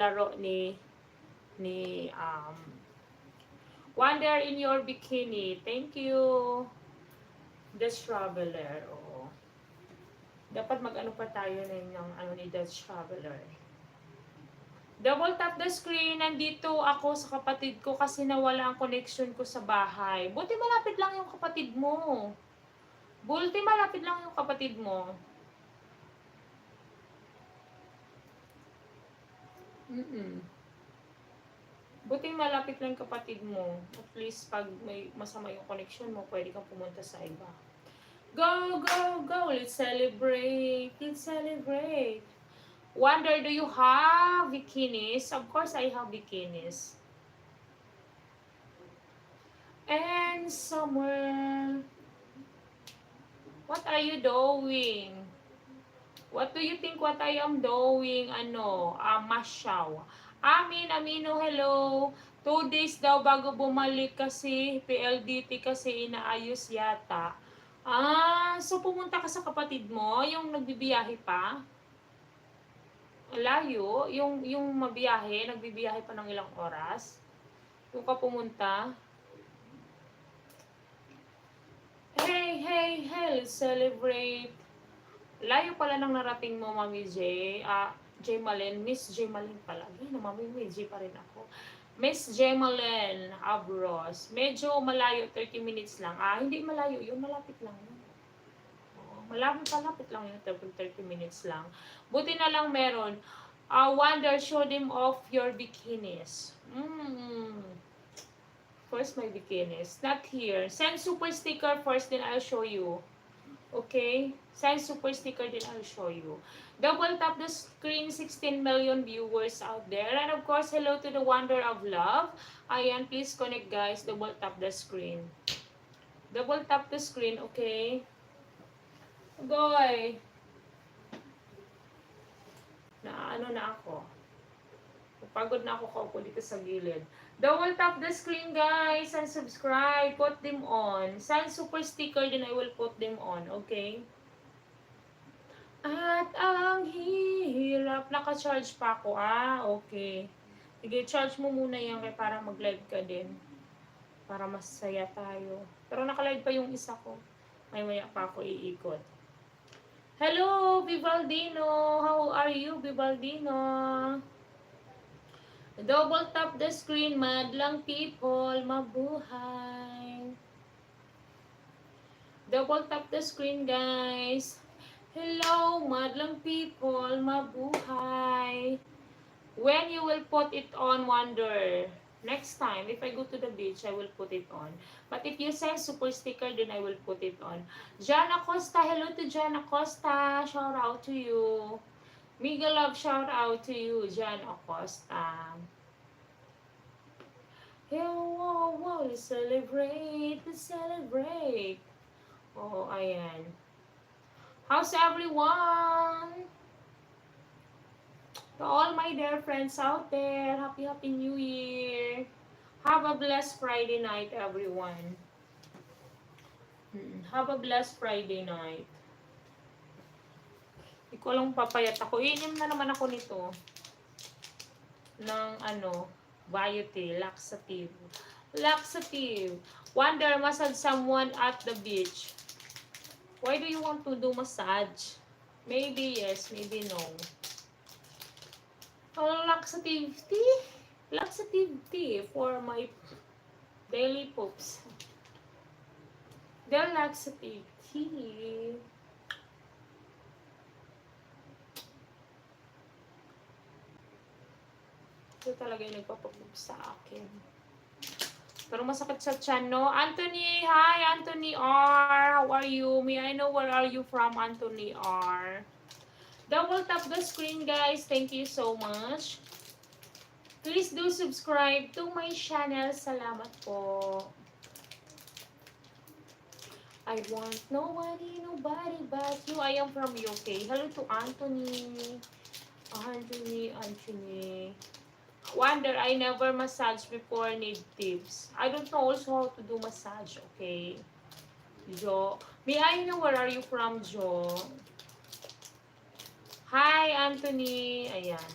laro ni Wonder in your bikini. Thank you. Dutch Traveler. Oo. Dapat mag-ano pa tayo ng ano ni Dutch Traveler. Double tap the screen. Nandito ako sa kapatid ko kasi nawala ang connection ko sa bahay. Buti malapit lang yung kapatid mo. Buti malapit lang yung kapatid mo. Buti malapit lang yung kapatid mo. At least pag may masama yung connection mo, pwede kang pumunta sa iba. Go, go, go! Let's celebrate! Let's celebrate! Wonder, do you have bikinis? Of course, I have bikinis. And somewhere, what are you doing? What do you think what I am doing? Masyaw. Amino, hello. 2 days daw bago bumalik kasi PLDT kasi inaayos yata. So pumunta ka sa kapatid mo, yung nagbibiyahe pa? Layo, yung mabiyahe, nagbibiyahe pa ng ilang oras. Doon ka pumunta. Hey, let's celebrate. Layo pala ng narating mo, Mami J. J. Malen, Miss J. Malen pala. Ay, Mami J pa rin ako. Miss J. Malen, Abros. Medyo malayo, 30 minutes lang. Hindi malayo yun, malapit lang yun. Malapit lang yun, 30 minutes lang. Buti na lang meron. Wonder, show them off your bikinis. First, my bikinis. Not here. Send super sticker first, then I'll show you. Okay? Send super sticker, then I'll show you. Double tap the screen, 16 million viewers out there. And of course, hello to the Wonder of Love. Ayan, please connect guys. Double tap the screen. Double tap the screen, okay? Goy! Na ako. Pagod na ako kaupo dito sa gilid. Double tap the screen guys and subscribe. Put them on. Send super sticker then I will put them on. Okay? At ang hirap. Naka-charge pa ako. Okay. Sige, charge mo muna yan kaya para mag-live ka din. Para masaya tayo. Pero naka-live pa yung isa ko. May pa ako iikot. Hello, Vivaldino! How are you, Vivaldino? Double tap the screen, madlang people, mabuhay. Double tap the screen, guys. Hello, madlang people, mabuhay. When you will put it on, Wonder? Next time, if I go to the beach, I will put it on. But if you send super sticker, then I will put it on. Jan Acosta, hello to Jan Acosta. Shout out to you. Miguel Love, shout out to you, Jan Acosta. Wow, let's celebrate, let's celebrate. Ayan. How's everyone? To all my dear friends out there, happy New Year. Have a blessed Friday night, everyone. Have a blessed Friday night. Hindi ko lang papayat ako. Iinom na naman ako nito. Ng Biote, laxative. Laxative. Wonder, massage someone at the beach. Why do you want to do massage? Maybe yes, maybe no. Laxative tea? Laxative tea for my daily poops. The laxative tea. Ito talaga yung nagpapapoop sa akin. Pero masakit sa tiyan, no? Anthony, hi, Anthony R. How are you? May I know where are you from, Anthony R? Double tap the screen, guys. Thank you so much. Please do subscribe to my channel. Salamat po. I want nobody but you. I am from UK. Hello to Anthony. Anthony. Wonder, I never massage before, need tips. I don't know also how to do massage, okay? Jo. May I know where are you from, Jo? Hi, Anthony. Ayan.